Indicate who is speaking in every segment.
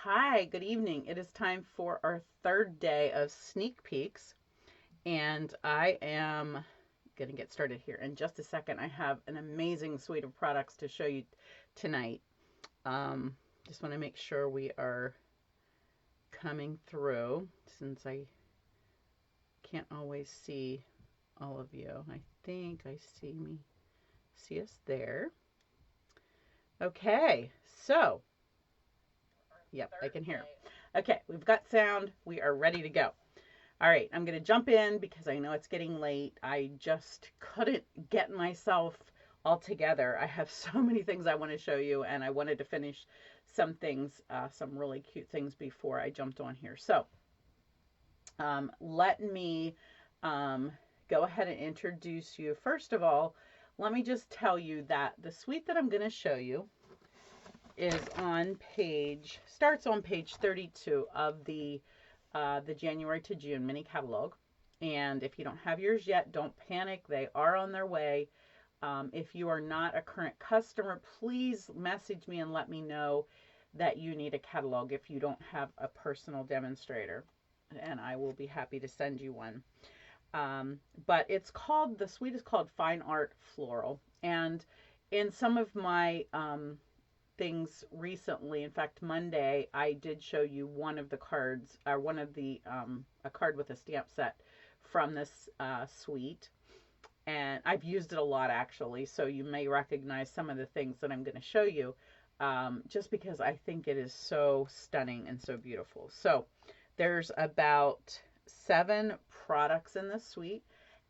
Speaker 1: Hi, good evening. It is time for our third day of sneak peeks, and I am going to get started here in just a second. I have an amazing suite of products to show you tonight. Um, just want to make sure we are coming through since I can't always see all of you. I think I see us there. Okay, so, yep, I can hear. Okay, we've got sound. We are ready to go. All right, I'm going to jump in because I know it's getting late. I just couldn't get myself all together. I have so many things I want to show you, and I wanted to finish some things, some really cute things before I jumped on here. So let me go ahead and introduce you. First of all, let me just tell you that the suite that I'm going to show you is starts on page 32 of the January to June mini catalog. And if you don't have yours yet, don't panic. They are on their way. If you are not a current customer, please message me and let me know that you need a catalog if you don't have a personal demonstrator. And I will be happy to send you one. But the suite is called Fine Art Floral. And in some of my things recently, in fact Monday, I did show you one of the cards, or one of the a card with a stamp set from this suite, and I've used it a lot actually, so you may recognize some of the things that I'm going to show you, just because I think it is so stunning and so beautiful. So there's about 7 products in this suite,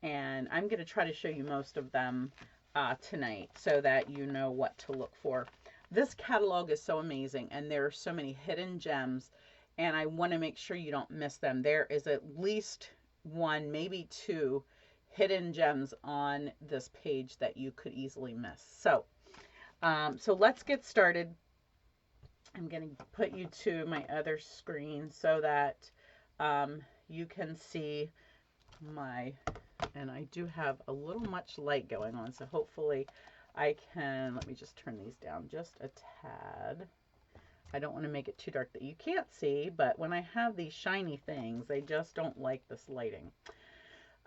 Speaker 1: and I'm going to try to show you most of them tonight so that you know what to look for. This catalog is so amazing, and there are so many hidden gems, and I want to make sure you don't miss them. There is at least 1, maybe 2 hidden gems on this page that you could easily miss. So let's get started. I'm going to put you to my other screen so that you can see and I do have a little much light going on, so hopefully let me just turn these down just a tad. I don't want to make it too dark that you can't see, but when I have these shiny things, I just don't like this lighting.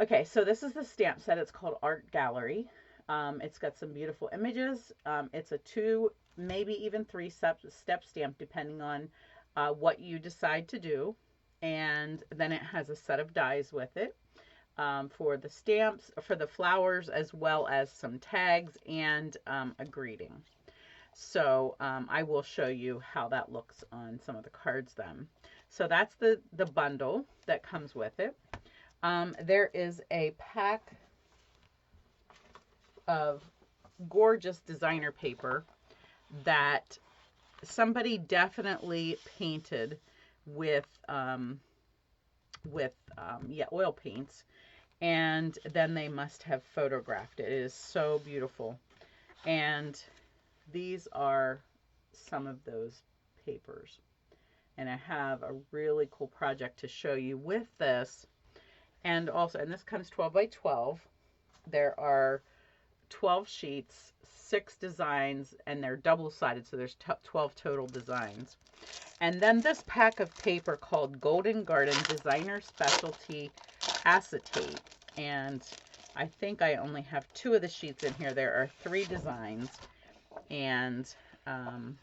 Speaker 1: Okay, so this is the stamp set. It's called Art Gallery. It's got some beautiful images. It's a 2, maybe even 3-step stamp, depending on what you decide to do. And then it has a set of dies with it. For the stamps, for the flowers, as well as some tags and a greeting. So I will show you how that looks on some of the cards then. So that's the bundle that comes with it. There is a pack of gorgeous designer paper that somebody definitely painted with oil paints, and then they must have photographed it. It is so beautiful. And these are some of those papers. And I have a really cool project to show you with this. And also, and this comes 12 by 12. There are 12 sheets, 6 designs, and they're double-sided, so there's 12 total designs. And then this pack of paper called Golden Garden Designer Specialty Acetate. And I think I only have 2 of the sheets in here. There are 3 designs, and I'm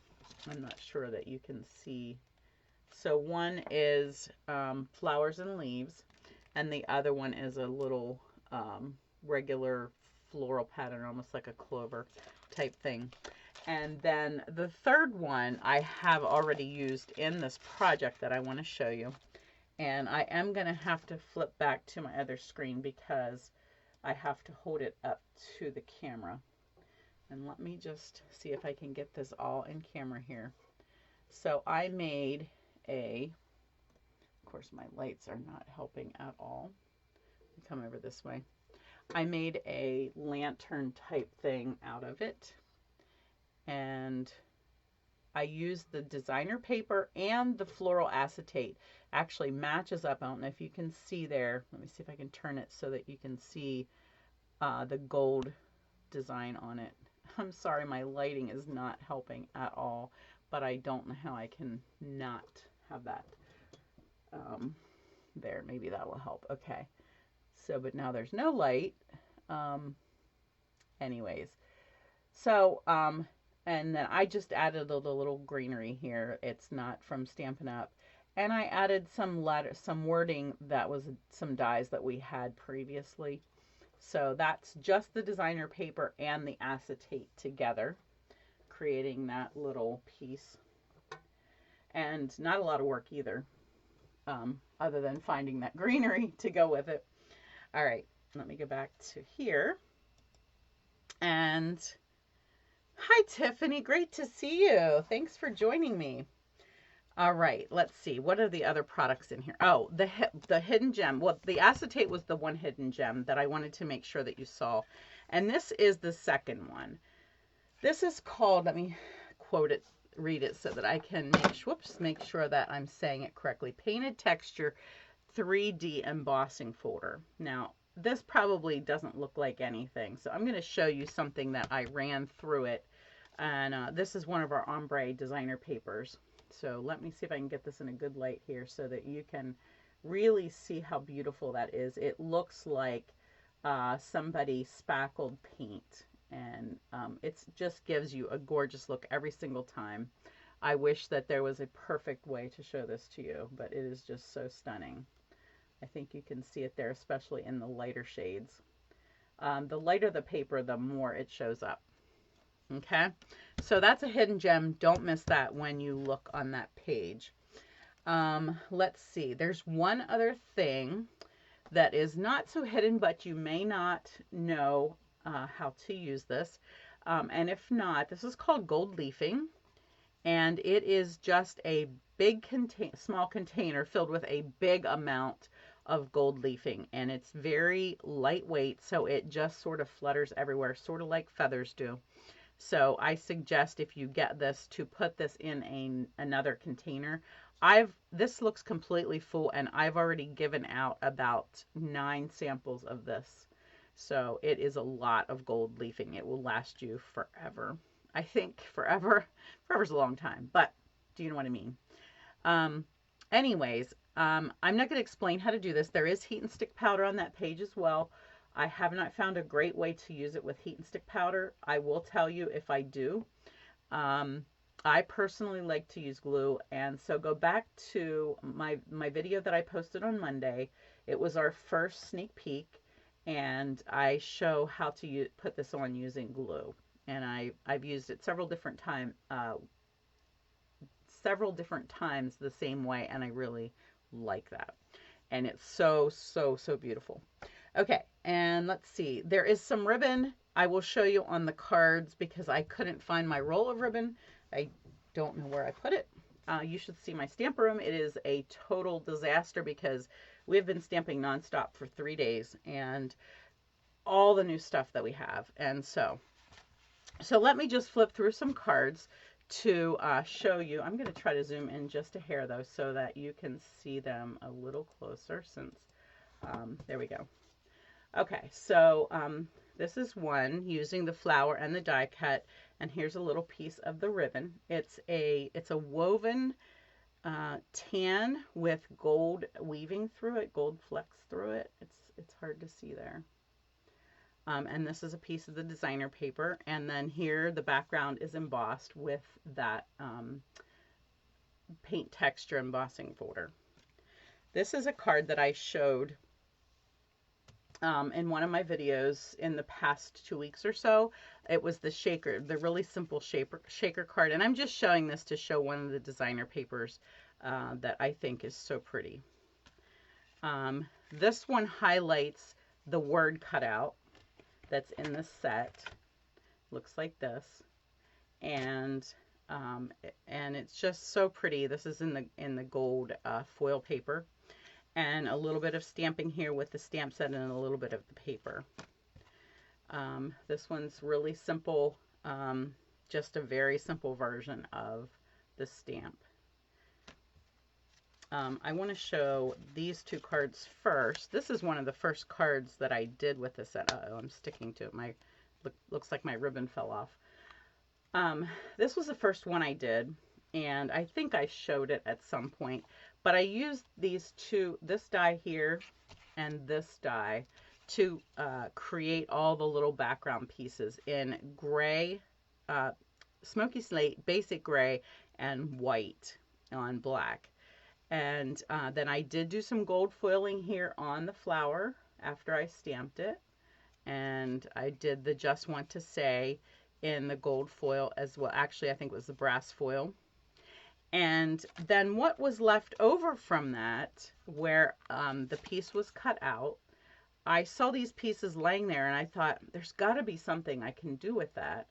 Speaker 1: not sure that you can see. So one is flowers and leaves, and the other one is a little regular floral pattern, almost like a clover type thing. And then the third one I have already used in this project that I want to show you. And I am going to have to flip back to my other screen because I have to hold it up to the camera. And let me just see if I can get this all in camera here. So I made of course my lights are not helping at all. Come over this way. I made a lantern type thing out of it. And I used the designer paper, and the floral acetate actually matches up. I don't know if you can see there. Let me see if I can turn it so that you can see the gold design on it. I'm sorry, my lighting is not helping at all, but I don't know how I can not have that there. Maybe that will help. Okay. So, but now there's no light. Um, anyways, so, and then I just added the little greenery here. It's not from Stampin' Up. And I added some wording that was some dies that we had previously. So that's just the designer paper and the acetate together, creating that little piece. And not a lot of work either, other than finding that greenery to go with it. All right, let me go back to here. And hi, Tiffany. Great to see you. Thanks for joining me. All right, let's see. What are the other products in here? Oh, the hidden gem. Well, the acetate was the one hidden gem that I wanted to make sure that you saw. And this is the second one. This is called, let me quote it, read it so that I can make sure that I'm saying it correctly. Painted Texture 3D Embossing Folder. Now, this probably doesn't look like anything, so I'm going to show you something that I ran through it. And this is one of our ombre designer papers. So let me see if I can get this in a good light here so that you can really see how beautiful that is. It looks like somebody spackled paint, and it just gives you a gorgeous look every single time. I wish that there was a perfect way to show this to you, but it is just so stunning. I think you can see it there, especially in the lighter shades. The lighter the paper, the more it shows up. Okay, so that's a hidden gem. Don't miss that when you look on that page. Let's see. There's one other thing that is not so hidden, but you may not know how to use this. And if not, this is called gold leafing. And it is just a big small container filled with a big amount of gold leafing. And it's very lightweight, so it just sort of flutters everywhere, sort of like feathers do. So I suggest if you get this to put this in another container. This looks completely full, and I've already given out about 9 samples of this. So it is a lot of gold leafing. It will last you forever. I think forever's a long time, but do you know what I mean? Anyways, I'm not going to explain how to do this. There is heat and stick powder on that page as well. I have not found a great way to use it with heat and stick powder. I will tell you if I do. I personally like to use glue, and so go back to my video that I posted on Monday. It was our first sneak peek, and I show how to put this on using glue. And I've used it several different times the same way, and I really like that. And it's so beautiful. Okay, and let's see. There is some ribbon I will show you on the cards because I couldn't find my roll of ribbon. I don't know where I put it. You should see my stamp room. It is a total disaster because we've been stamping nonstop for 3 days and all the new stuff that we have. And so let me just flip through some cards to show you. I'm going to try to zoom in just a hair though so that you can see them a little closer since, there we go. Okay, so this is one using the flower and the die cut, and here's a little piece of the ribbon. It's a woven tan with gold weaving through it, gold flecks through it. It's hard to see there. And this is a piece of the designer paper, and then here the background is embossed with that paint texture embossing folder. This is a card that I showed in one of my videos in the past 2 weeks or so. It was the shaker, the really simple shaker card, and I'm just showing this to show one of the designer papers that I think is so pretty. This one highlights the word cutout that's in the set. Looks like this, and it's just so pretty. This is in the gold foil paper. And a little bit of stamping here with the stamp set and a little bit of the paper. This one's really simple, just a very simple version of the stamp. I want to show these 2 cards first. This is one of the first cards that I did with this set. Uh-oh, I'm sticking to it. Looks like my ribbon fell off. This was the first one I did, and I think I showed it at some point, but I used these two, this die here and this die, to create all the little background pieces in gray, uh, smoky slate, basic gray, and white on black. And then I did do some gold foiling here on the flower after I stamped it. And I did the Just Want to Say in the gold foil as well. Actually, I think it was the brass foil. And then what was left over from that, where the piece was cut out, I saw these pieces laying there and I thought, there's got to be something I can do with that.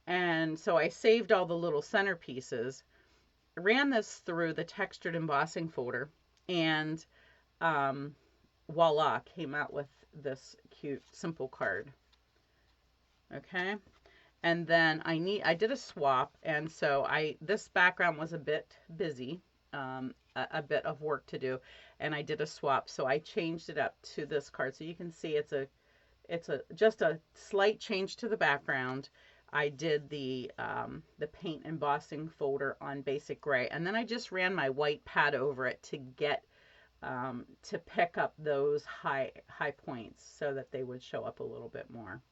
Speaker 1: And so I saved all the little center pieces, ran this through the textured embossing folder, and voila, came out with this cute simple card. Okay. And then I did a swap, and so this background was a bit busy, a bit of work to do, and I did a swap. So I changed it up to this card. So you can see it's just a slight change to the background. I did the paint embossing folder on basic gray, and then I just ran my white pad over it to get to pick up those high points so that they would show up a little bit more.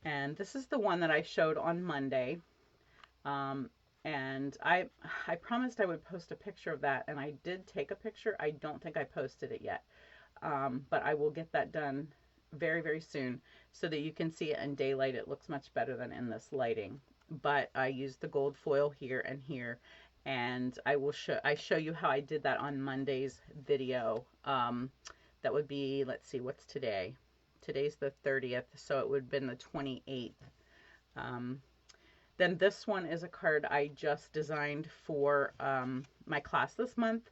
Speaker 1: And this is the one that I showed on Monday. And I promised I would post a picture of that, and I did take a picture. I don't think I posted it yet, but I will get that done very, very soon so that you can see it in daylight. It looks much better than in this lighting. But I used the gold foil here and here, and I show you how I did that on Monday's video. That would be, let's see, what's today? Today's the 30th, so it would have been the 28th. Then this one is a card I just designed for my class this month,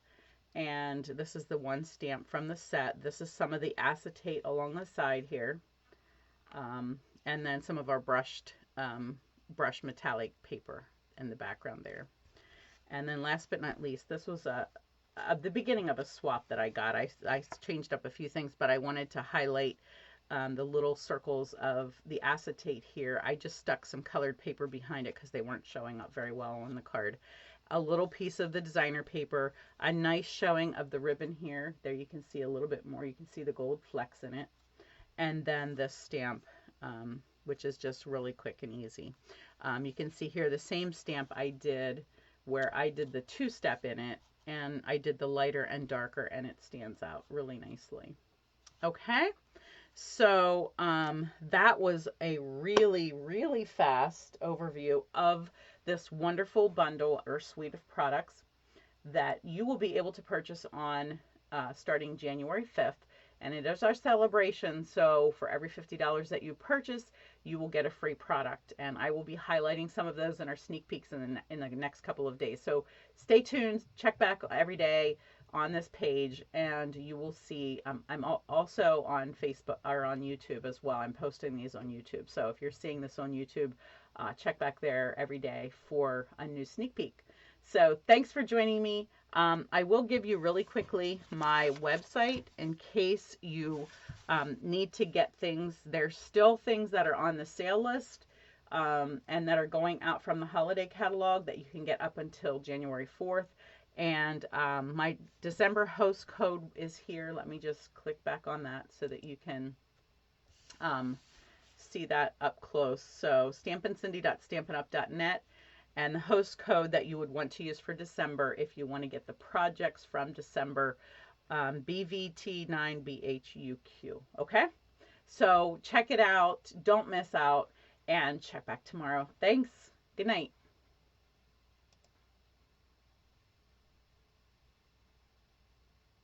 Speaker 1: and this is the one stamp from the set. This is some of the acetate along the side here, and then some of our brushed metallic paper in the background there. And then last but not least, this was the beginning of a swap that I got. I changed up a few things, but I wanted to highlight the little circles of the acetate here. I just stuck some colored paper behind it because they weren't showing up very well on the card. A little piece of the designer paper, a nice showing of the ribbon here. There you can see a little bit more. You can see the gold flecks in it. And then this stamp, which is just really quick and easy. You can see here the same stamp I did where I did the two-step in it, and I did the lighter and darker, and it stands out really nicely. Okay. So that was a really, really fast overview of this wonderful bundle or suite of products that you will be able to purchase on starting January 5th. And it is our celebration, so for every $50 that you purchase, you will get a free product. And I will be highlighting some of those in our sneak peeks in the next couple of days. So stay tuned, check back every day on this page, and you will see I'm also on Facebook or on YouTube as well. I'm posting these on YouTube, so if you're seeing this on YouTube, check back there every day for a new sneak peek. So thanks for joining me. I will give you really quickly my website in case you need to get things. There's still things that are on the sale list and that are going out from the holiday catalog that you can get up until January 4th. And my December host code is here. Let me just click back on that so that you can see that up close. So stampincindy.stampinup.net, and the host code that you would want to use for December if you want to get the projects from December, BVT9BHUQ. Okay? So check it out. Don't miss out, and check back tomorrow. Thanks. Good night.